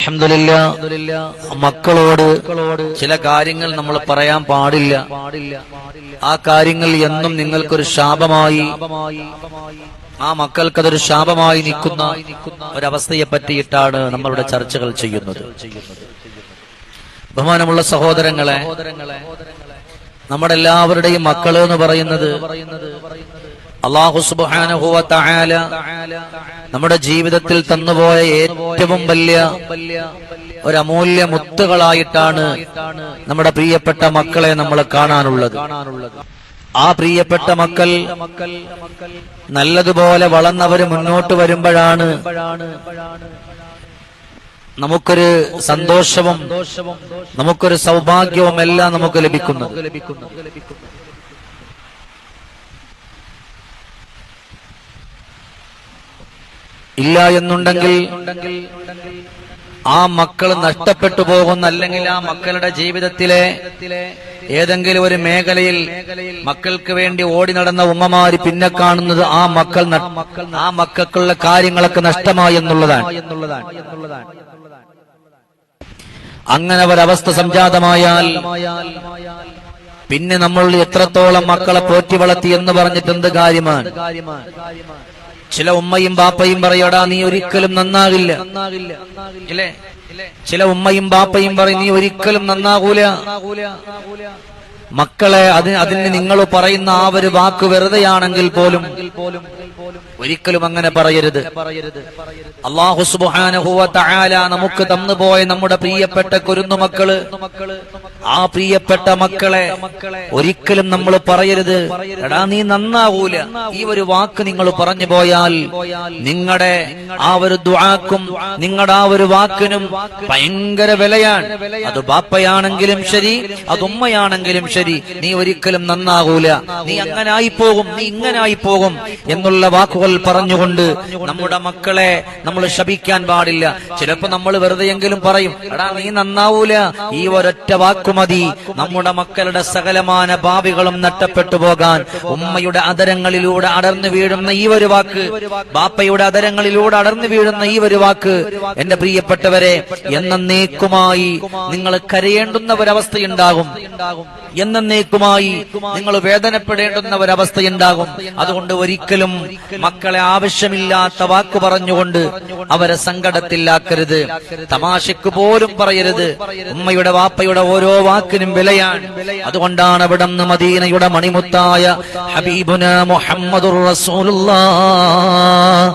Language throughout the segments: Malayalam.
അൽഹംദുലില്ലാ മക്കളോട് ചില കാര്യങ്ങൾ നമ്മൾ പറയാൻ പാടില്ല. ആ കാര്യങ്ങൾ എന്നും നിങ്ങൾക്കൊരു ശാപമായി, ആ മക്കൾക്കതൊരു ശാപമായി നിൽക്കുന്ന ഒരവസ്ഥയെ പറ്റിയിട്ടാണ് നമ്മളുടെ ചർച്ചകൾ ചെയ്യുന്നത്. ബഹുമാനമുള്ള സഹോദരങ്ങളെ, നമ്മുടെ എല്ലാവരുടെയും മക്കള് എന്ന് പറയുന്നത് അല്ലാഹു സുബ്ഹാനഹു വ തആല നമ്മുടെ ജീവിതത്തിൽ തന്നുപോയ ഏറ്റവും വലിയ ഒരു അമൂല്യ മുത്തുകളായിട്ടാണ് നമ്മുടെ പ്രിയപ്പെട്ട മക്കളെ നമ്മൾ കാണാനുള്ളത്. ആ പ്രിയപ്പെട്ട മക്കൾ നല്ലതുപോലെ വളർന്നവര് മുന്നോട്ട് വരുമ്പോഴാണ് നമുക്കൊരു സന്തോഷവും നമുക്കൊരു സൗഭാഗ്യവും എല്ലാം നമുക്ക് ലഭിക്കുന്നത്. ഇല്ല എന്നുണ്ടെങ്കിൽ ആ മക്കൾ നഷ്ടപ്പെട്ടു പോകുന്ന, അല്ലെങ്കിൽ ആ മക്കളുടെ ജീവിതത്തിലെ ഏതെങ്കിലും ഒരു മേഖലയിൽ മക്കൾക്ക് വേണ്ടി ഓടി നടന്ന ഉമ്മമാര് പിന്നെ കാണുന്നത് ആ മക്കൾക്കുള്ള കാര്യങ്ങളൊക്കെ നഷ്ടമായി എന്നുള്ളതാണ്. അങ്ങനെ ഒരവസ്ഥ സംജാതമായാൽ പിന്നെ നമ്മൾ എത്രത്തോളം മക്കളെ പോറ്റി വളർത്തി എന്ന് പറഞ്ഞിട്ട് എന്ത് കാര്യമാണ്? ചില ഉമ്മയും ബാപ്പയും പറയടാ നീ ഒരിക്കലും നന്നാകില്ല, ഇല്ലേ? ചില ഉമ്മയും ബാപ്പയും പറയും നീ ഒരിക്കലും നന്നാകൂല. മക്കളെ അതിന് നിങ്ങൾ പറയുന്ന ആ ഒരു വാക്ക് വെറുതെയാണെങ്കിൽ പോലും ഒരിക്കലും അങ്ങനെ പറയരുത്. അല്ലാഹു സുബ്ഹാനഹു വ തആല നമുക്ക് തന്നുപോയ നമ്മുടെ പ്രിയപ്പെട്ട കുരുന്നുമക്കള്, ആ പ്രിയപ്പെട്ട മക്കളെ ഒരിക്കലും നമ്മൾ പറയരുത് എടാ നീ നന്നാവൂല. ഈ ഒരു വാക്ക് നിങ്ങൾ പറഞ്ഞു പോയാൽ നിങ്ങളുടെ ആ ഒരു ദുആക്കും നിങ്ങളുടെ ആ ഒരു വാക്കിനും ഭയങ്കര വിലയാണ്. അത് ബാപ്പയാണെങ്കിലും ശരി, അത് ഉമ്മയാണെങ്കിലും ശരി, നീ ഒരിക്കലും നന്നാകൂല, നീ അങ്ങനായി പോകും, നീ ഇങ്ങനായി പോകും എന്നുള്ള വാക്കുകൾ പറഞ്ഞുകൊണ്ട് നമ്മുടെ മക്കളെ നമ്മൾ ശപിക്കാൻ പാടില്ല. ചിലപ്പോ നമ്മൾ വെറുതെയെങ്കിലും പറയും എടാ നീ നന്നാവൂല. ഈ ഒരൊറ്റ വാക്കുമതി നമ്മുടെ മക്കളുടെ സകലമാന ഭാവികളും നഷ്ടപ്പെട്ടു പോകാൻ. ഉമ്മയുടെ അധരങ്ങളിലൂടെ അടർന്നു വീഴുന്ന ഈ ഒരു വാക്ക്, ബാപ്പയുടെ അധരങ്ങളിലൂടെ അടർന്നു വീഴുന്ന ഈ ഒരു വാക്ക്, എന്റെ പ്രിയപ്പെട്ടവരെ, എന്നേക്കുമായി നിങ്ങൾ കരയേണ്ടുന്ന ഒരവസ്ഥയുണ്ടാകും, എന്നേക്കുമായി നിങ്ങൾ വേദനപ്പെടേണ്ടുന്ന ഒരവസ്ഥയുണ്ടാകും. അതുകൊണ്ട് ഒരിക്കലും മക്കളെ ആവശ്യമില്ലാത്ത വാക്ക് പറഞ്ഞുകൊണ്ട് അവരെ സങ്കടത്തിലാക്കരുത്. തമാശക്ക് പോലും പറയരുത്. ഉമ്മയുടെ വാപ്പയുടെ ഓരോ വാക്കിനും വിലയാണ്. അതുകൊണ്ടാണ് അവിടുന്ന് മദീനയുടെ മണിമുത്തായ ഹബീബുനാ മുഹമ്മദുർ റസൂലുള്ളാഹ്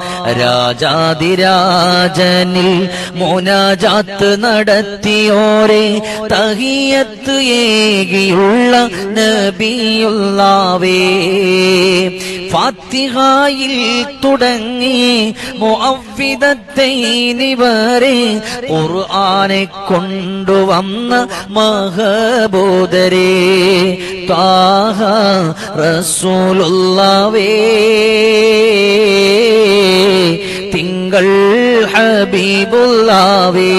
രാജാതിരാജനിൽ മുനാജാത്ത് നടത്തിയോരെ തഹിയത്ത് ഏകിയുള്ള നബിയുള്ളാവേ, ഫാത്തിഹയിൽ തുടങ്ങി മുഅവ്വിദത്തൈനി വരെ ഖുർആനെ കൊണ്ടുവന്ന മഹബൂദരേ ത്വാഹ റസൂലുള്ളാവേ, തിങ്കൾ ഹബീബുള്ളാവേ.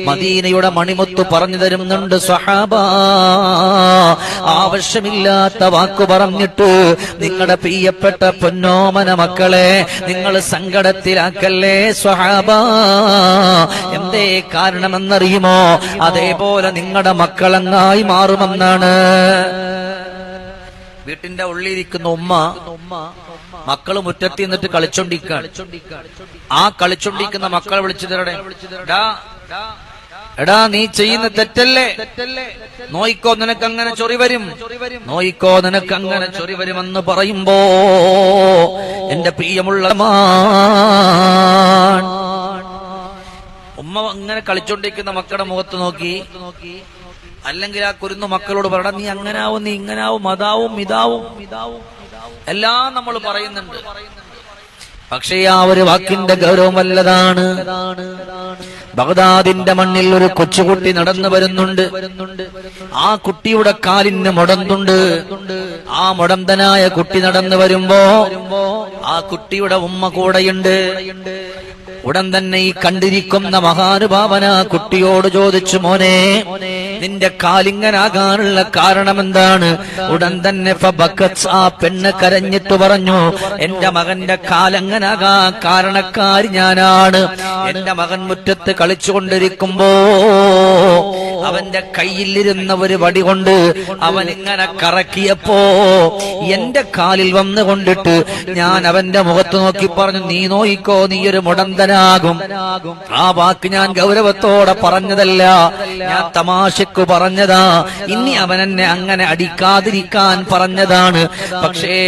മദീനയുടെ മണിമുത്ത് പറഞ്ഞു തരുന്നുണ്ട് സ്വഹാബ, ആവശ്യമില്ലാത്ത വാക്കു പറഞ്ഞിട്ട് നിങ്ങളുടെ പ്രിയപ്പെട്ട പൊന്നോമന മക്കളെ നിങ്ങൾ സങ്കടത്തിലാക്കല്ലേ സ്വഹാബ. എന്തേ കാരണമെന്നറിയുമോ? അതേപോലെ നിങ്ങളുടെ മക്കളങ്ങായി മാറുമെന്നാണ്. വീട്ടിന്റെ ഉള്ളിലിരിക്കുന്ന ഉമ്മ മക്കള് മുറ്റത്തി നിന്നിട്ട് കളിച്ചോണ്ടിരിക്കാണ്. ആ കളിച്ചോണ്ടിരിക്കുന്ന മക്കളെ വിളിച്ചിട്ട് എടാ നീ ചെയ്യുന്ന തെറ്റല്ലേ, നോയിക്കോ നിനക്കങ്ങനെ ചൊറി വരും, നോയിക്കോ നിനക്കങ്ങനെ ചൊറി വരുമെന്ന് പറയുമ്പോ എന്റെ പ്രിയമുള്ള ഉമ്മ അങ്ങനെ കളിച്ചോണ്ടിരിക്കുന്ന മക്കളുടെ മുഖത്ത് നോക്കി, അല്ലെങ്കിൽ ആ കുരുന്നു മക്കളോട് പറയടാ നീ അങ്ങനാവും, നീ ഇങ്ങനാവും, അതാവും ഇതാവും എല്ലാം നമ്മൾ പറയുന്നുണ്ട്. പക്ഷേ ആ ഒരു വാക്കിന്റെ ഗൗരവം വല്ലതാണ്. ബഗ്ദാദിന്റെ മണ്ണിൽ ഒരു കൊച്ചുകുട്ടി നടന്നു വരുന്നുണ്ട്. ആ കുട്ടിയുടെ കാലിന് മുടന്തുണ്ട്. ആ മുടന്തനായ കുട്ടി നടന്നു വരുമ്പോ ആ കുട്ടിയുടെ ഉമ്മ കൂടെയുണ്ട്. ഉടൻ തന്നെ ഈ കണ്ടിരിക്കുന്ന മഹാനുഭാവന കുട്ടിയോട് ചോദിച്ചു, മോനെ നിന്റെ കാലിങ്ങനാകാനുള്ള കാരണം എന്താണ്? ഉടൻ തന്നെ ആ പെണ്ണ് കരഞ്ഞിട്ട് പറഞ്ഞു, എന്റെ മകന്റെ കാലങ്ങനാകാ കാരണക്കാരി ഞാനാണ്. എന്റെ മകൻ മുറ്റത്ത് കളിച്ചുകൊണ്ടിരിക്കുമ്പോ അവന്റെ കയ്യിലിരുന്ന ഒരു വടി കൊണ്ട് അവൻ ഇങ്ങനെ കറക്കിയപ്പോ എന്റെ കാലിൽ വന്നുകൊണ്ടിട്ട് ഞാൻ അവന്റെ മുഖത്ത് നോക്കി പറഞ്ഞു, നീ നോയിക്കോ, നീ ഒരു മുടന്തനാകും. ആ വാക്ക് ഞാൻ ഗൗരവത്തോടെ പറഞ്ഞതല്ല, ഞാൻ തമാശക്ക് പറഞ്ഞതാ. ഇനി അവൻ എന്നെ അങ്ങനെ അടിക്കാതിരിക്കാൻ പറഞ്ഞതാണ്. പക്ഷേ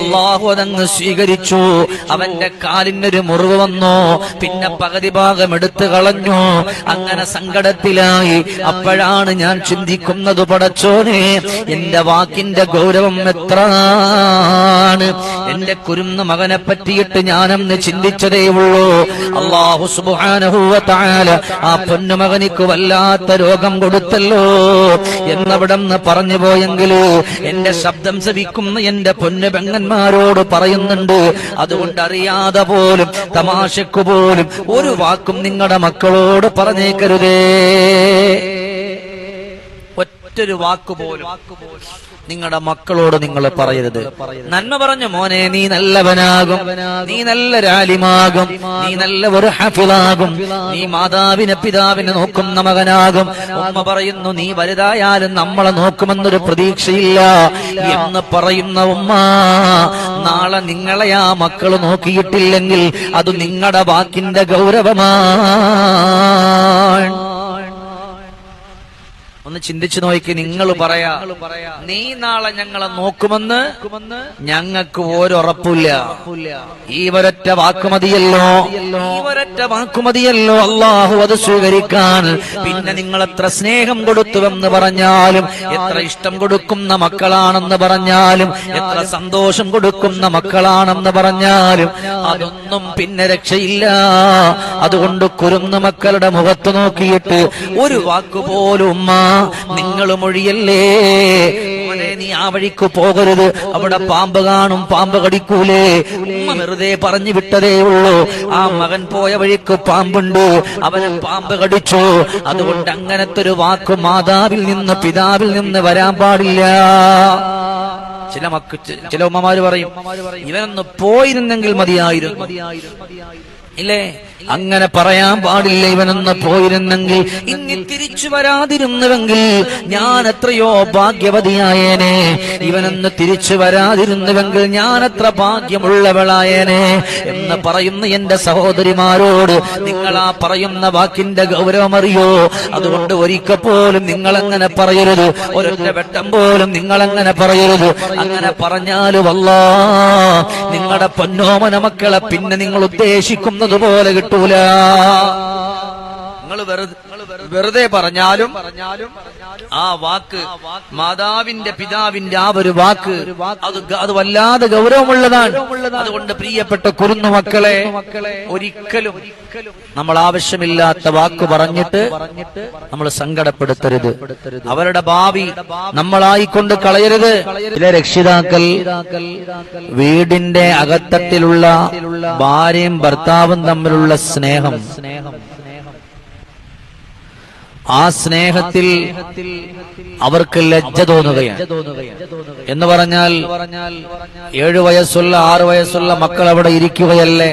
അള്ളാഹു അതങ്ങ് സ്വീകരിച്ചു. അവന്റെ കാലിനൊരു മുറിവ് വന്നു, പിന്നെ പകുതി ഭാഗം എടുത്തു കളഞ്ഞു. അങ്ങനെ സങ്കടത്തിലായി. അപ്പോഴാണ് ഞാൻ ചിന്തിക്കുന്നത്, പടച്ചോനെ, എന്റെ വാക്കിന്റെ ഗൗരവം എത്രയാണ്. എന്റെ കുരുന്ന മകനെ പറ്റിയിട്ട് ഞാനൊന്ന് ചിന്തിച്ചതേ ഉള്ളൂ. അല്ലാഹു സുബ്ഹാനഹു വ തആല ആ പൊന്നുമകനിക്ക് വല്ലാത്ത രോഗം കൊടുത്തല്ലോ എന്നവിടെന്ന് പറഞ്ഞു പോയെങ്കിൽ എന്റെ ശബ്ദം ശ്രവിക്കുന്ന എന്റെ പൊന്നു പെങ്ങന്മാരോട് പറയുന്നുണ്ട്, അതുകൊണ്ട് അറിയാതെ പോലും തമാശക്ക് പോലും ഒരു വാക്കും നിങ്ങളുടെ മക്കളോട് പറഞ്ഞേക്കരുതേ. ഒറ്റൊരു വാക്കുപോലും നിങ്ങളുടെ മക്കളോട് നിങ്ങൾ പറയരുത്. നന്മ പറഞ്ഞു, മോനെ നീ നല്ലവനാകും, നീ നല്ലൊരു ആലിമാകും, നീ നല്ല ഒരു ഹഫിളാകും, നീ മാതാവിനെ പിതാവിനെ നോക്കുന്ന മകനാകും. ഉമ്മ പറയുന്നു, നീ വലുതായാലും നമ്മളെ നോക്കുമെന്നൊരു പ്രതീക്ഷയില്ല എന്ന് പറയുന്ന ഉമ്മ, നാളെ നിങ്ങളെ ആ മക്കള് നോക്കിയിട്ടില്ലെങ്കിൽ അത് നിങ്ങളുടെ വാക്കിന്റെ ഗൗരവമാണ്. ഒന്ന് ചിന്തിച്ചു നോക്കി. നിങ്ങൾ പറയാ, നീ നാളെ ഞങ്ങളെ നോക്കുമെന്ന് ഞങ്ങൾക്ക് ഓരുറപ്പില്ല. ഈ ഒരൊറ്റ വാക്കുമതിയല്ലോ, ഈ ഒരൊറ്റ വാക്കുമതിയല്ലോ അള്ളാഹു അത് സ്വീകരിക്കാൻ. പിന്നെ നിങ്ങൾ എത്ര സ്നേഹം കൊടുത്തുവെന്ന് പറഞ്ഞാലും, എത്ര ഇഷ്ടം കൊടുക്കുന്ന മക്കളാണെന്ന് പറഞ്ഞാലും, എത്ര സന്തോഷം കൊടുക്കുന്ന മക്കളാണെന്ന് പറഞ്ഞാലും അതൊന്നും പിന്നെ രക്ഷയില്ല. അതുകൊണ്ട് കുരുന്ന മക്കളുടെ മുഖത്ത് നോക്കിയിട്ട് ഒരു വാക്കുപോലും ഉമ്മ നിങ്ങൾ മൊഴിയല്ലേ, നീ ആ വഴിക്ക് പോകരുത്, അവിടെ പാമ്പ് കാണും, പാമ്പ് കടിക്കൂലേ. ഉമ്മ വെറുതെ പറഞ്ഞു വിട്ടതേ ഉള്ളൂ. ആ മകൻ പോയ വഴിക്ക് പാമ്പുണ്ട്, അവനെ പാമ്പ് കടിച്ചു. അതുകൊണ്ട് അങ്ങനത്തെ ഒരു വാക്ക് മാതാവിൽ നിന്ന് പിതാവിൽ നിന്ന് വരാൻ പാടില്ല. ചില ഉമ്മമാര് പറയും, ഇവനൊന്ന് പോയിരുന്നെങ്കിൽ മതിയായിരുന്നു. ഇല്ലേ, അങ്ങനെ പറയാൻ പാടില്ല. ഇവനൊന്ന് പോയിരുന്നെങ്കിൽ, ഇനി തിരിച്ചു വരാതിരുന്നുവെങ്കിൽ ഞാൻ എത്രയോ ഭാഗ്യവതിയായേനെ. ഇവനൊന്ന് തിരിച്ചു വരാതിരുന്നുവെങ്കിൽ ഞാൻ എത്ര ഭാഗ്യമുള്ളവളായേനെ എന്ന് പറയുന്ന എന്റെ സഹോദരിമാരോട് നിങ്ങൾ ആ പറയുന്ന വാക്കിന്റെ ഗൗരവമറിയോ? അതുകൊണ്ട് ഒരിക്കൽ പോലും നിങ്ങളങ്ങനെ പറയരുത്, ഒരൊറ്റ വെട്ടം പോലും നിങ്ങളങ്ങനെ പറയരുത്. അങ്ങനെ പറഞ്ഞാലും അല്ലാഹ് നിങ്ങളുടെ പൊന്നോമന മക്കളെ പിന്നെ നിങ്ങൾ ഉദ്ദേശിക്കുന്നത് പോലെ കിട്ടൂല. നിങ്ങൾ വെറുതെ പറഞ്ഞാലും ആ വാക്ക്, മാതാവിന്റെ പിതാവിന്റെ ആ ഒരു വാക്ക്, അത് വല്ലാതെ ഗൗരവമുള്ളതാണ്. അതുകൊണ്ട് പ്രിയപ്പെട്ട കുരുന്നു മക്കളെ, ഒരിക്കലും നമ്മൾ ആവശ്യമില്ലാത്ത വാക്ക് പറഞ്ഞിട്ട് നമ്മൾ സങ്കടപ്പെടുത്തരുത്. അവരുടെ ഭാവി നമ്മളായിക്കൊണ്ട് കളയരുത്. ചില രക്ഷിതാക്കൾ വീടിന്റെ അകത്തട്ടിലുള്ള ഭാര്യയും ഭർത്താവും തമ്മിലുള്ള സ്നേഹം, ആ സ്നേഹത്തിൽ അവർക്ക് ലജ്ജ തോന്നുകയാണ്. എന്ന് പറഞ്ഞാൽ 7 വയസ്സുള്ള 6 വയസ്സുള്ള മക്കൾ അവിടെ ഇരിക്കുകയല്ലേ,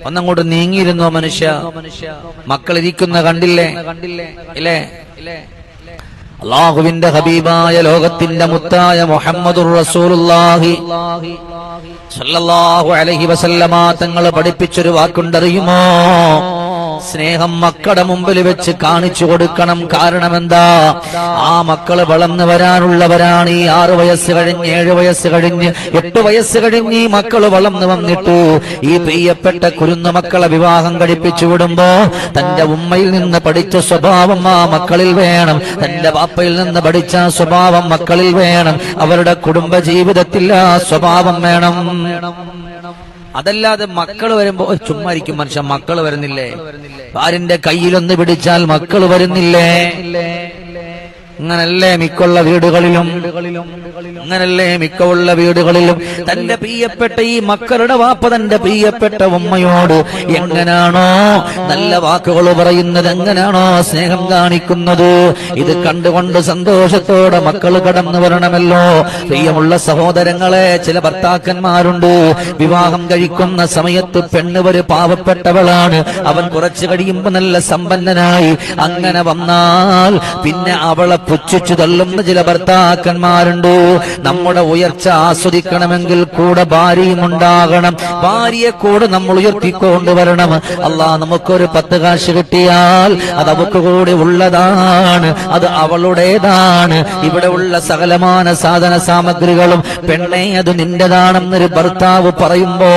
ഒന്നങ്ങോട്ട് നീങ്ങിയിരുന്നോ മനുഷ്യ? മക്കൾ ഇരിക്കുന്ന കണ്ടില്ലേ? ഇല്ലേ? അല്ലാഹുവിന്റെ ഹബീബായ ലോകത്തിന്റെ മുത്തായ മുഹമ്മദുർ റസൂലുള്ളാഹി സ്വല്ലല്ലാഹു അലൈഹി വസല്ലമ തങ്ങൾ പഠിപ്പിച്ചൊരു വാക്കുണ്ടറിയുമോ? സ്നേഹം മക്കളുടെ മുമ്പിൽ വെച്ച് കാണിച്ചു കൊടുക്കണം. കാരണം എന്താ? ആ മക്കള് വളർന്നു വരാനുള്ളവരാണ്. ഈ 6 വയസ്സ് കഴിഞ്ഞ് 7 വയസ്സ് കഴിഞ്ഞ് 8 വയസ്സ് കഴിഞ്ഞ് ഈ മക്കള് വളർന്നു വന്നിട്ട് ഈ പ്രിയപ്പെട്ട കുരുന്നു മക്കളെ വിവാഹം കഴിപ്പിച്ചു വിടുമ്പോ തന്റെ ഉമ്മയിൽ നിന്ന് പഠിച്ച സ്വഭാവം ആ മക്കളിൽ വേണം, തന്റെ വാപ്പയിൽ നിന്ന് പഠിച്ച സ്വഭാവം മക്കളിൽ വേണം, അവരുടെ കുടുംബ ജീവിതത്തിൽ ആ സ്വഭാവം വേണം. അതല്ലാതെ മക്കള് വരുമ്പോ ചുമ്മാരിക്കും മനുഷ്യൻ, മക്കള് വരുന്നില്ലേ, ഭാര്യന്റെ കയ്യിലൊന്ന് പിടിച്ചാൽ മക്കള് വരുന്നില്ലേ? അങ്ങനല്ലേ മിക്കുള്ള വീടുകളിലും. അങ്ങനല്ലേ മിക്കുള്ള വീടുകളിലും തന്റെ പ്രിയപ്പെട്ട ഈ മക്കളുടെ വാപ്പ തന്റെ പ്രിയപ്പെട്ട ഉമ്മയോട് എങ്ങനാണോ നല്ല വാക്കുകൾ പറയുന്നത്, എങ്ങനാണോ സ്നേഹം കാണിക്കുന്നത്, ഇത് കണ്ടുകൊണ്ട് സന്തോഷത്തോടെ മക്കൾ കടന്നു വരണമല്ലോ. പ്രിയമുള്ള സഹോദരങ്ങളെ, ചില ഭർത്താക്കന്മാരുണ്ട്, വിവാഹം കഴിക്കുന്ന സമയത്ത് പെണ്ണ് ഒരു പാവപ്പെട്ടവളാണ്, അവൻ കുറച്ചു കഴിയുമ്പോ നല്ല സമ്പന്നനായി. അങ്ങനെ വന്നാൽ പിന്നെ അവളെ പുച്ഛിച്ചു തള്ളുന്ന ചില ഭർത്താക്കന്മാരുണ്ട്. നമ്മുടെ ഉയർച്ച ആസ്വദിക്കണമെങ്കിൽ കൂടെ ഭാര്യയും ഉണ്ടാകണം, ഭാര്യയെ കൂടെ നമ്മൾ ഉയർത്തിക്കൊണ്ടുവരണം. അല്ലാഹ് നമുക്കൊരു 10 കാശ് കിട്ടിയാൽ അത് അവൾക്ക് കൂടെ ഉള്ളതാണ്, അത് അവളുടേതാണ്. ഇവിടെ ഉള്ള സകലമാന സാധന സാമഗ്രികളും പെണ്ണെ അത് നിന്റേതാണെന്നൊരു ഭർത്താവ് പറയുമ്പോ,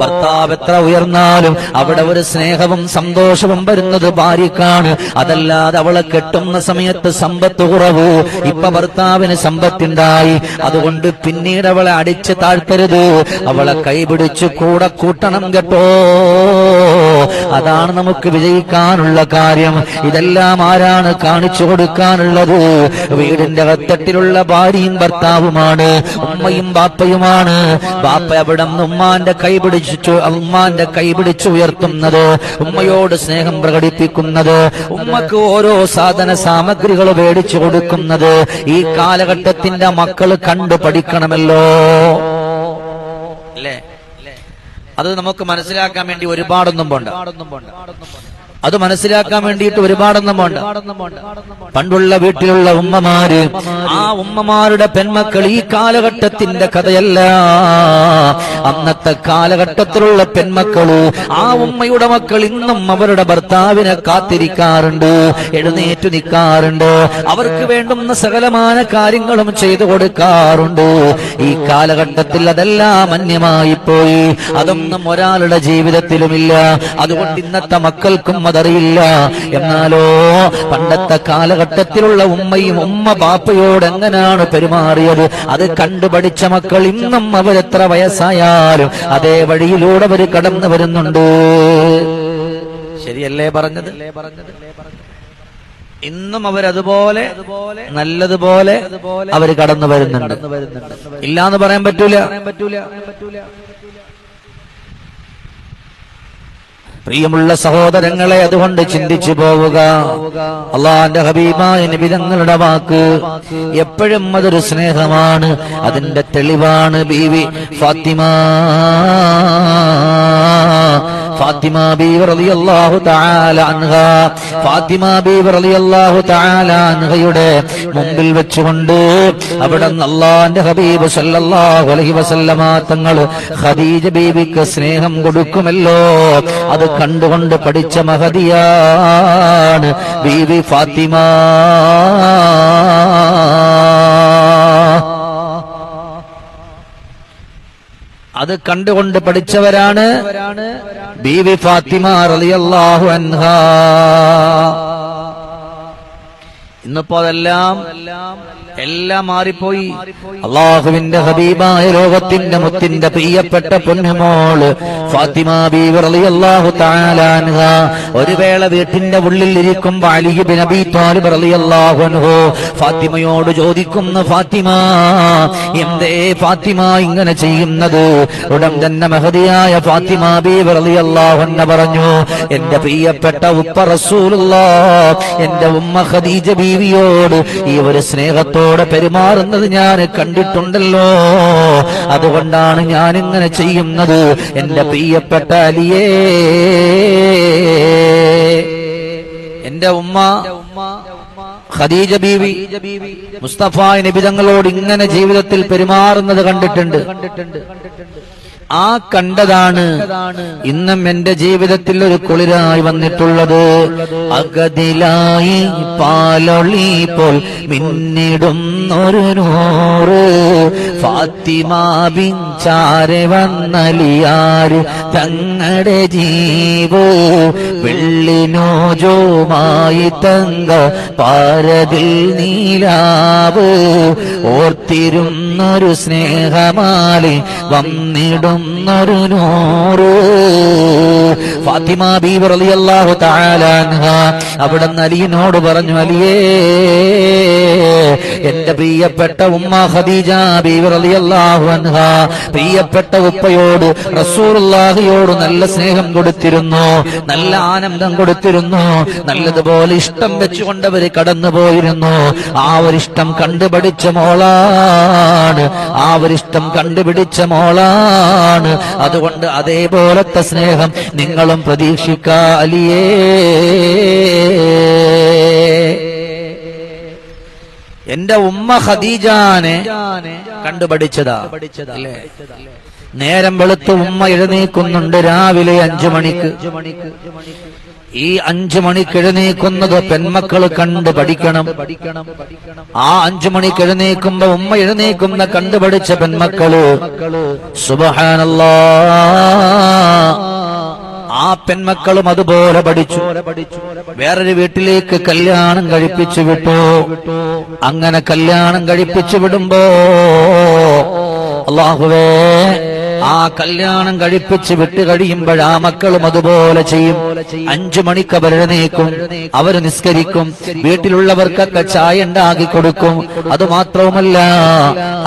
ഭർത്താവ് എത്ര ഉയർന്നാലും അവിടെ ഒരു സ്നേഹവും സന്തോഷവും വരുന്നത് ഭാര്യക്കാണ്. അതല്ലാതെ അവളെ കെട്ടുന്ന സമയത്ത് സമ്പത്ത് കുറവ്, ഇപ്പൊ ഭർത്താവിന് സമ്പത്തുണ്ടായി, അതുകൊണ്ട് പിന്നീട് അവളെ അടിച്ച് താഴ്ത്തരുത്, അവളെ കൈപിടിച്ച് കൂടെ കൂട്ടണം കേട്ടോ. അതാണ് നമുക്ക് വിജയിക്കാനുള്ള കാര്യം. ഇതെല്ലാം ആരാണ് കാണിച്ചു കൊടുക്കാനുള്ളത്? വീടിന്റെ അകത്തട്ടിലുള്ള ഭാര്യയും ഭർത്താവുമാണ്, ഉമ്മയും ബാപ്പയുമാണ്. ബാപ്പ അവിടെ ഉമ്മാന്റെ കൈപിടിച്ച് ഉയർത്തുന്നത്, ഉമ്മയോട് സ്നേഹം പ്രകടിപ്പിക്കുന്നത്, ഉമ്മക്ക് ഓരോ സാധന സാമഗ്രികൾ മേടിച്ചു കൊടുക്കുന്നത് ഈ കാലഘട്ടത്തിന്റെ മക്കൾ കണ്ടു പഠിക്കണമല്ലോ, അല്ലേ? അത് നമുക്ക് മനസ്സിലാക്കാൻ വേണ്ടി ഒരുപാടൊന്നും പോണ്ട, അത് മനസ്സിലാക്കാൻ വേണ്ടിയിട്ട് ഒരുപാടൊന്നും വേണ്ട. പണ്ടുള്ള വീട്ടിലുള്ള ഉമ്മമാര്, ആ ഉമ്മമാരുടെ പെൺമക്കൾ ഈ കാലഘട്ടത്തിന്റെ കഥയല്ല. അന്നത്തെ കാലഘട്ടത്തിലുള്ള പെൺമക്കള്, ആ ഉമ്മയുടെ മക്കൾ ഇന്നും അവരുടെ ഭർത്താവിനെ കാത്തിരിക്കാറുണ്ട്, എഴുന്നേറ്റു നിൽക്കാറുണ്ട്, അവർക്ക് വേണ്ടുന്ന സകലമാന കാര്യങ്ങളും ചെയ്തു കൊടുക്കാറുണ്ട്. ഈ കാലഘട്ടത്തിൽ അതെല്ലാം അന്യമായി പോയി, അതൊന്നും ഒരാളുടെ ജീവിതത്തിലുമില്ല. അതുകൊണ്ട് ഇന്നത്തെ മക്കൾക്കും അതറിയില്ല. എന്നാലോ പണ്ടത്തെ കാലഘട്ടത്തിലുള്ള ഉമ്മയും ഉമ്മ ബാപ്പയോട് എങ്ങനെയാണ് പെരുമാറിയത് അത് കണ്ടുപഠിച്ച മക്കൾ ഇന്നും അവരെത്ര വയസ്സായാലും അതേ വഴിയിലൂടെ അവർ കടന്നു വരുന്നുണ്ട്. ശരിയല്ലേ പറഞ്ഞത്? ഇന്നും അവരതുപോലെ നല്ലതുപോലെ അവർ കടന്നു വരുന്നുണ്ട്, ഇല്ലാന്ന് പറയാൻ പറ്റൂല. പ്രിയമുള്ള സഹോദരങ്ങളെ, അതുകൊണ്ട് ചിന്തിച്ചു പോവുക. അള്ളാന്റെ ഹബീബായ നബി തങ്ങളുടെ വാക്ക് എപ്പോഴും അതൊരു സ്നേഹമാണ്. അതിന്റെ തെളിവാണ് ബീവി ഫാത്തിമ ബീവി റളിയല്ലാഹു തആല അൻഹാ. ഫാത്തിമ ബീവി റളിയല്ലാഹു തആല അൻഹയുടെ മുമ്പിൽ വെച്ചുകൊണ്ട് അവിടെ അല്ലാഹുവിന്റെ ഹബീബ് സല്ലല്ലാഹു അലൈഹി വസല്ലമ തങ്ങൾ ഖദീജ ബീവിക്ക് സ്നേഹം കൊടുക്കുമല്ലോ, അത് കണ്ടുകൊണ്ട് പഠിച്ച മഹദിയാണ് ബീവി ഫാത്തിമ. അത് കണ്ടുകൊണ്ട് പഠിച്ചവരാണ് ബീവി ഫാത്തിമ റളിയല്ലാഹു അൻഹാ. ഇന്നിപ്പോ അതെല്ലാം മാറിപ്പോയി. അള്ളാഹുവിന്റെ ഹബീബായ ലോകത്തിന്റെ മുത്തിന്റെ പ്രിയപ്പെട്ട പൊന്നുമോള് ഫാത്തിമ ബീവി റളിയല്ലാഹു തആല അൻഹാ ഒരു വേള വീട്ടിന്റെ ഉള്ളിൽ ഇരിക്കുമ്പോ അലി ഇബ്നു അബീ ത്വാലിബ് റളിയല്ലാഹു അൻഹു ഫാത്തിമയോട് ചോദിക്കുന്നു, ഫാത്തിമ എന്തേ ഫാത്തിമ ഇങ്ങനെ ചെയ്യുന്നത്? ഉടൻ തന്നെ മഹദിയായ ഫാത്തിമ ബീവി റളിയല്ലാഹു അൻഹ പറഞ്ഞു, എന്റെ പ്രിയപ്പെട്ട ഉപ്പ റസൂലുള്ളാഹ് എന്റെ ഉമ്മ ഖദീജ ബീവിയോട് ഈ ഒരു സ്നേഹത്തോടെ പെരുമാറുന്നത് ഞാൻ കണ്ടിട്ടുണ്ടല്ലോ, അതുകൊണ്ടാണ് ഞാൻ ഇങ്ങനെ ചെയ്യുന്നത്. എന്റെ പ്രിയപ്പെട്ട അലിയേ, എന്റെ ഉമ്മ ഖദീജ ബീവി മുസ്തഫ നബി തങ്ങളോട് ഇങ്ങനെ ജീവിതത്തിൽ പെരുമാറുന്നത് കണ്ടിട്ടുണ്ട്. ആ കണ്ടതാണ് ഇന്നും എന്റെ ജീവിതത്തിൽ ഒരു കുളിരായി വന്നിട്ടുള്ളത്. അഗതിലായി പാലൊളി പോൽ മിന്നിടുന്നൊരു നൂറ് ഫാത്തിമ ബിൻചാരെ വന്നലിയാര് തങ്ങളുടെ ജീവ് വെള്ളി നോജോമായി തങ്ക പാരതിൽ നീലാവ് ഓർത്തിരുന്നൊരു സ്നേഹമാലി വന്നിടുന്നൊരു നൂറ്. ഫാത്തിമ ബീവി റളിയല്ലാഹു തആല അൻഹ അവിടുന്ന് അലിയോട് പറഞ്ഞു, അലിയേ, എന്റെ പ്രിയപ്പെട്ട ഉമ്മ ഖദീജ ബീവി റളിയല്ലാഹു അൻഹ പ്രിയപ്പെട്ട ഉപ്പയോട് റസൂലുള്ളാഹിയോട് നല്ല സ്നേഹം കൊടുത്തിരുന്നു, നല്ല ആനന്ദം കൊടുത്തിരുന്നു, നല്ലതുപോലെ ഇഷ്ടം വെച്ചുകൊണ്ടവര് കടന്നുപോയിരുന്നു. ആ ഒരിഷ്ടം കണ്ടുപിടിച്ച മോളാണ്, ആ ഒരിഷ്ടം കണ്ടുപിടിച്ച മോളാണ്. അതുകൊണ്ട് അതേപോലത്തെ സ്നേഹം നിങ്ങളും പ്രതീക്ഷിക്കാ അലിയേ. എന്റെ ഉമ്മ ഖദീജാനെ കണ്ടുപഠിച്ചതാ അല്ലേ? നേരം വെളുത്ത് ഉമ്മ എഴുന്നേൽക്കുന്നുണ്ട് രാവിലെ 5 മണിക്ക്. ഈ 5 മണിക്ക് എഴുന്നേൽക്കുന്നത് പെൺമക്കൾ കണ്ട് പഠിക്കണം. ആ 5 മണിക്ക് എഴുന്നേൽക്കുമ്പോ ഉമ്മ എഴുന്നേൽക്കുന്ന കണ്ടുപഠിച്ച പെൺമക്കള് സുബ്ഹാനല്ലാഹ്, ആ പെൺമക്കളും അതുപോലെ പഠിച്ചു. വേറൊരു വീട്ടിലേക്ക് കല്യാണം കഴിപ്പിച്ചു വിട്ടു. അങ്ങനെ കല്യാണം കഴിപ്പിച്ചു വിടുമ്പോ അല്ലാഹുവേ, ആ കല്യാണം കഴിപ്പിച്ച് വിട്ട് കഴിയുമ്പോൾ ആ മക്കളും അതുപോലെ ചെയ്യും. 5 മണിക്ക് അവർ എഴുന്നേൽക്കും, അവർ നിസ്കരിക്കും, വീട്ടിലുള്ളവർക്കൊക്കെ ചായ ഉണ്ടാക്കി കൊടുക്കും. അതുമാത്രവുമല്ല,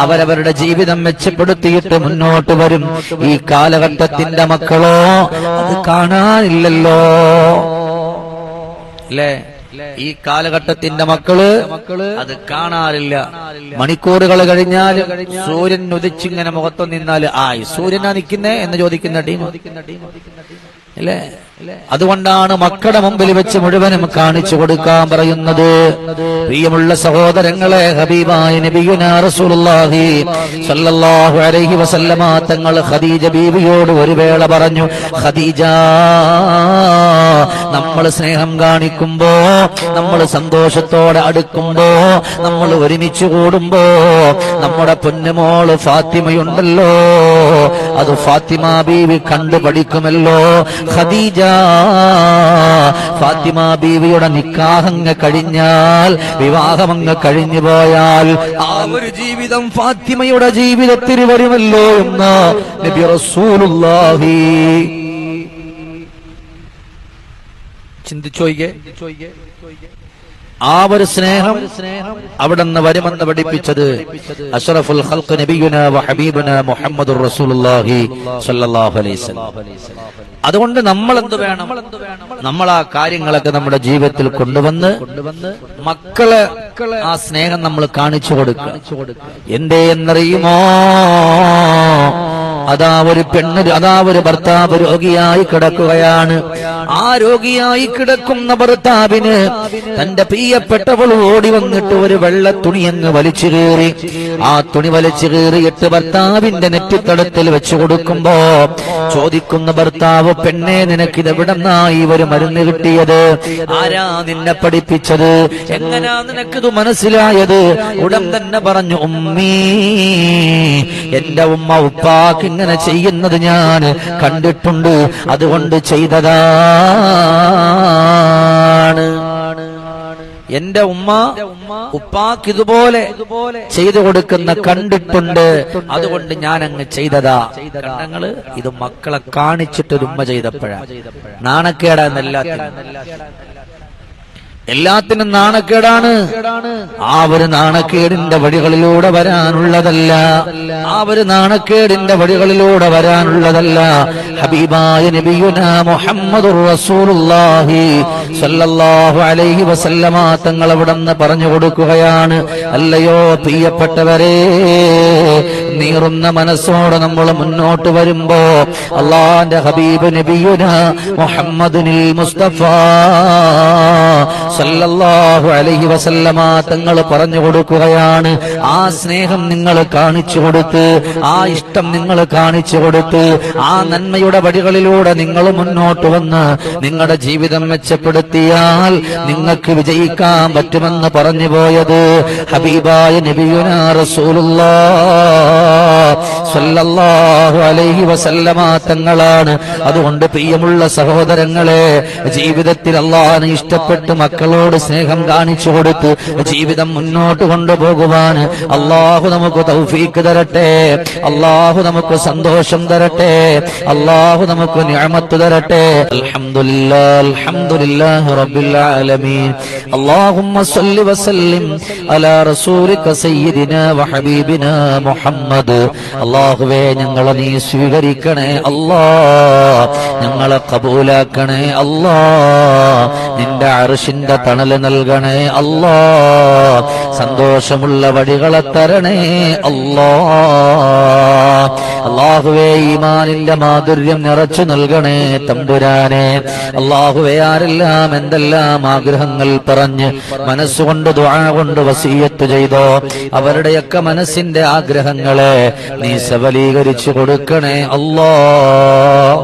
അവരവരുടെ ജീവിതം മെച്ചപ്പെടുത്തിയിട്ട് മുന്നോട്ട് വരും. ഈ കാലഘട്ടത്തിന്റെ മക്കളോ അത് കാണാനില്ലല്ലോ അല്ലേ? ഈ കാലഘട്ടത്തിന്റെ മക്കള് അത് കാണാറില്ല. മണിക്കൂറുകൾ കഴിഞ്ഞാൽ സൂര്യൻ ഉദിച്ചിങ്ങനെ മുഖത്ത് നിന്നാൽ സൂര്യനാ നിൽക്കുന്നേ എന്ന് ചോദിക്കുന്ന ടീം അല്ലേ? അതുകൊണ്ടാണ് മക്കളുടെ മുമ്പിൽ വെച്ച് മുഴുവനും കാണിച്ചു കൊടുക്കാൻ പറയുന്നത്. പ്രിയമുള്ള സഹോദരങ്ങളെ, ഹബീബായ നബിയുനാ റസൂലുള്ളാഹി സ്വല്ലല്ലാഹു അലൈഹി വസല്ലമ തങ്ങൾ ഖദീജ ബീവിയോട് ഒരു വേള പറഞ്ഞു, ഖദീജ, നമ്മൾ സ്നേഹം കാണിക്കുമ്പോ, നമ്മൾ സന്തോഷത്തോടെ അടുക്കുമ്പോ, നമ്മൾ ഒരുമിച്ച് കൂടുമ്പോ നമ്മുടെ പൊന്നുമോള് ഫാത്തിമയുണ്ടല്ലോ, അത് ഫാത്തിമ ബീവി കണ്ടു പഠിക്കുമല്ലോ. ഖദീജ, ഫാത്തിമ ബീവിയുടെ നിക്കാഹങ്ങ് കഴിഞ്ഞാൽ, വിവാഹമങ്ങ് കഴിഞ്ഞു പോയാൽ ആ ഒരു ജീവിതം ഫാത്തിമയുടെ ജീവിതത്തിൽ വരുമല്ലോ എന്ന് നബി റസൂലുള്ളാഹി ചിന്തിച്ചോയ്കെ. ആ ഒരു സ്നേഹം അവിടുന്ന് വരുമെന്ന് പഠിപ്പിച്ചത് അഷ്റഫുൽ ഖൽഖ് നബിയുനാ വ ഹബീബുനാ മുഹമ്മദുർ റസൂലുള്ളാഹി സ്വല്ലല്ലാഹു അലൈഹി വസല്ലം. അതുകൊണ്ട് നമ്മൾ എന്ത് വേണം? നമ്മൾ ആ കാര്യങ്ങളൊക്കെ നമ്മുടെ ജീവിതത്തിൽ കൊണ്ടുവന്ന് മക്കളെ ആ സ്നേഹം നമ്മൾ കാണിച്ചു കൊടുക്കുക. എന്തേ എന്നറിയുമോ? അതാ ഒരു പെണ്ണ്, അതാ ഒരു ഭർത്താവ് രോഗിയായി കിടക്കുകയാണ്. ആ രോഗിയായി കിടക്കുന്ന ഭർത്താവിന് തന്റെ പ്രിയപ്പെട്ടവൾ ഓടി വന്നിട്ട് ഒരു വെള്ള തുണി അങ്ങ് വലിച്ചു കീറി. ആ തുണി വലിച്ചു കീറിയിട്ട് ഭർത്താവിന്റെ നെറ്റിത്തടത്തിൽ വെച്ചു കൊടുക്കുമ്പോ ചോദിക്കുന്ന ഭർത്താവ്, പെണ്ണെ, നിനക്കിതെവിടെന്നായി ഒരു മരുന്ന് കിട്ടിയത്? ആരാ നിന്നെ പഠിപ്പിച്ചത്? എങ്ങനാ നിനക്കിത് മനസ്സിലായത്? ഉടൻ തന്നെ പറഞ്ഞു, ഉമ്മീ, എന്റെ ഉമ്മ ഉപ്പാക്ക് ഇങ്ങനെ ചെയ്യുന്നത് ഞാൻ കണ്ടിട്ടുണ്ട്, അതുകൊണ്ട് ചെയ്തതാണ്. എന്റെ ഉമ്മ ഉപ്പാക്ക് ഇതുപോലെ ചെയ്തു കൊടുക്കുന്ന കണ്ടിട്ടുണ്ട്, അതുകൊണ്ട് ഞാൻ അങ്ങ് ചെയ്തതാ. കണ്ടങ്ങള്, ഇത് മക്കളെ കാണിച്ചിട്ടൊരു ഉമ്മ ചെയ്തപ്പോഴാ. എല്ലാത്തിനും നാണക്കേടാണ്. ആ ഒരു നാണക്കേടിന്റെ വഴികളിലൂടെ വരാനുള്ളതല്ല, ആ ഒരു നാണക്കേടിന്റെ വഴികളിലൂടെ വരാനുള്ളതല്ല. ഹബീബായ നബിയുനാ മുഹമ്മദുർ റസൂലുള്ളാഹി സ്വല്ലല്ലാഹു അലൈഹി വസല്ലമ തങ്ങൾ അവിടുന്ന് പറഞ്ഞു കൊടുക്കുകയാണ്, അല്ലയോ പ്രിയപ്പെട്ടവരെ, നീറുന്ന മനസ്സോടെ നമ്മൾ മുന്നോട്ട് വരുമ്പോ അല്ലാഹുവിന്റെ ഹബീബ് നബിയുനാ മുഹമ്മദുൽ മുസ്തഫ സല്ലല്ലാഹു അലൈഹി വസല്ലമ തങ്ങൾ പറഞ്ഞു കൊടുക്കുകയാണ്, ആ സ്നേഹം നിങ്ങൾ കാണിച്ചു കൊടുത്ത്, ആ ഇഷ്ടം നിങ്ങൾ കാണിച്ചു കൊടുത്ത്, ആ നന്മയുടെ വഴികളിലൂടെ നിങ്ങൾ മുന്നോട്ട് വന്ന് നിങ്ങളുടെ ജീവിതം മെച്ചപ്പെടുത്തിയാൽ നിങ്ങൾക്ക് വിജയിക്കാൻ പറ്റുമെന്ന് പറഞ്ഞു പോയത് ഹബീബായ നബിയുനാ റസൂലുള്ളാഹ് സല്ലല്ലാഹു അലൈഹി വസല്ലമ തങ്ങളാണ്. അതുകൊണ്ട് പ്രിയമുള്ള സഹോദരങ്ങളെ, ജീവിതത്തിൽ അല്ലാഹുവിനെ ഇഷ്ടപ്പെട്ട് മക്കളോട് സ്നേഹം കാണിച്ചു കൊടുത്ത് ജീവിതം മുന്നോട്ട് കൊണ്ടുപോകുവാൻ അല്ലാഹു നമുക്ക് തൗഫീഖ് തരട്ടെ. അല്ലാഹു നമുക്ക് സന്തോഷം തരട്ടെ. അല്ലാഹു നമുക്ക് നിഅമത്ത് തരട്ടെ. അൽഹംദുലില്ലാഹി റബ്ബിൽ ആലമീൻ. അല്ലാഹുമ്മ സ്വല്ലി വസല്ലിം അലാ റസൂലിക സയ്യിദിനാ വഹബീബിനാ മുഹമ്മദ്. അല്ലാഹുവേ, ഞങ്ങളെ നീ സ്വീകരിക്കണേ അല്ലാഹ്, ഞങ്ങളെ ഖബൂലാക്കണേ അല്ലാഹ്, നിന്റെ അർശിന്റെ തണല് നൽകണേ അല്ലാഹ്, സന്തോഷമുള്ള വഴികളെ തരണേ അല്ലാഹ്. അല്ലാഹുവേ, ഈമാനിന്റെ മാധുര്യം നിറച്ചു നൽകണേ തമ്പുരാനെ. അല്ലാഹുവേ, ആരെല്ലാം എന്തെല്ലാം ആഗ്രഹങ്ങൾ പറഞ്ഞ് മനസ്സുകൊണ്ട് ദുആ കൊണ്ട് വസിയ്യത്ത് ചെയ്തോ അവരുടെയൊക്കെ മനസ്സിന്റെ ആഗ്രഹങ്ങളെ നീ സബലീകരിച്ചു കൊടുക്കണേ അല്ലാഹ്,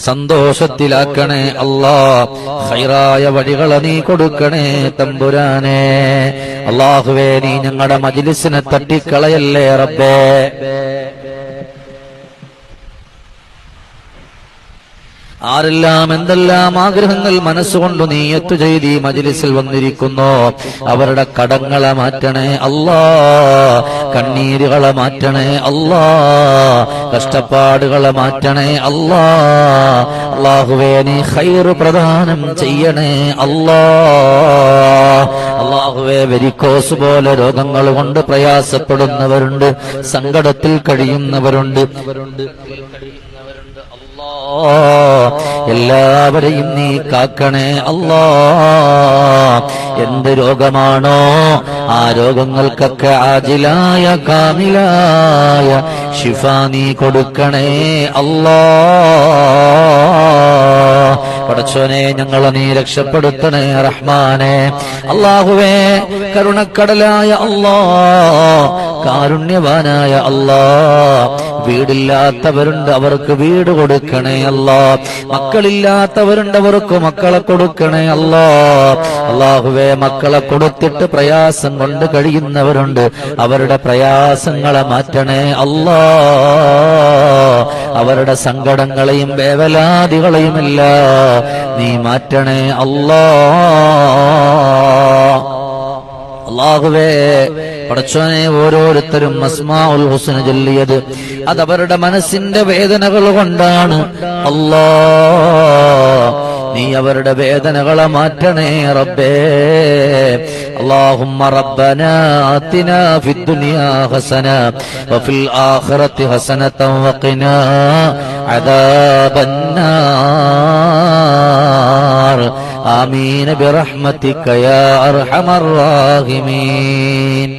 സന്തോഷത്തിലാക്കണേ അല്ലാഹ്, ഖൈറായ വഴികളെ നീ കൊടുക്കണേ തമ്പുരാനെ. അല്ലാഹുവേ, നീ ഞങ്ങളുടെ മജ്ലിസിനെ തട്ടിക്കളയല്ലേ റബ്ബേ. ആരെല്ലാം എന്തെല്ലാം ആഗ്രഹങ്ങൾ മനസ്സുകൊണ്ട് നീയത്ത് ചെയ്ത് ഈ മജ്ലിസിൽ വന്നിരിക്കുന്നു അവരുടെ കടങ്ങളെ മാറ്റണേ അല്ലാഹ്, കണ്ണീരുകളെ മാറ്റണേ അല്ലാഹ്, കഷ്ടപ്പാടുകളെ മാറ്റണേ അല്ലാഹ്. അല്ലാഹുവേ, നീ ഖൈർ പ്രദാനം ചെയ്യണേ അല്ലാഹ്. അല്ലാഹുവേ, വെരിക്കോസ് പോലെ രോഗങ്ങൾ കൊണ്ട് പ്രയാസപ്പെടുന്നവരുണ്ട്, സങ്കടത്തിൽ കഴിയുന്നവരുണ്ട്, എല്ലാവരെയും നീ കാക്കണേ അല്ലാഹ്. എന്ത് രോഗമാണോ ആ രോഗങ്ങൾക്കൊക്കെ ആജിലായ കാമിലായ ശിഫ നീ കൊടുക്കണേ അല്ലാഹ്. പടച്ചോനെ, ഞങ്ങളെ നീ രക്ഷപ്പെടുത്തണേ റഹ്മാനെ. അല്ലാഹുവേ, കരുണക്കടലായ അല്ലാഹ്, കാരുണ്യവാനായ അല്ലാഹ്, വീടില്ലാത്തവരുണ്ട് അവർക്ക് വീട് കൊടുക്കണേ അല്ലാഹ്, മക്കളില്ലാത്തവരുണ്ട് അവർക്ക് മക്കളെ കൊടുക്കണേ അല്ലാഹ്. അല്ലാഹുവേ, മക്കളെ കൊടുത്തിട്ട് പ്രയാസം കൊണ്ട് കഴിയുന്നവരുണ്ട് അവരുടെ പ്രയാസങ്ങളെ മാറ്റണേ അല്ലാഹ്, അവരുടെ സങ്കടങ്ങളെയും വേവലാദികളെയുമെല്ലാം നീ മാറ്റണേ അല്ലാഹ്. അല്ലാഹുവേ, പടച്ചോനെ, ഓരോരുത്തരും അസ്മാഉൽ ഹുസ്ന ചൊല്ലിയത് അതവരുടെ മനസ്സിന്റെ വേദനകൾ കൊണ്ടാണ് അല്ലാഹ്. നീ അവരുടെ വേദനകളെ മാറ്റണേ റബ്ബേ. اللهم ربنا آتنا في الدنيا حسنة وفي الآخرة حسنة وقنا عذاب النار. آمين برحمتك يا أرحم الراحمين.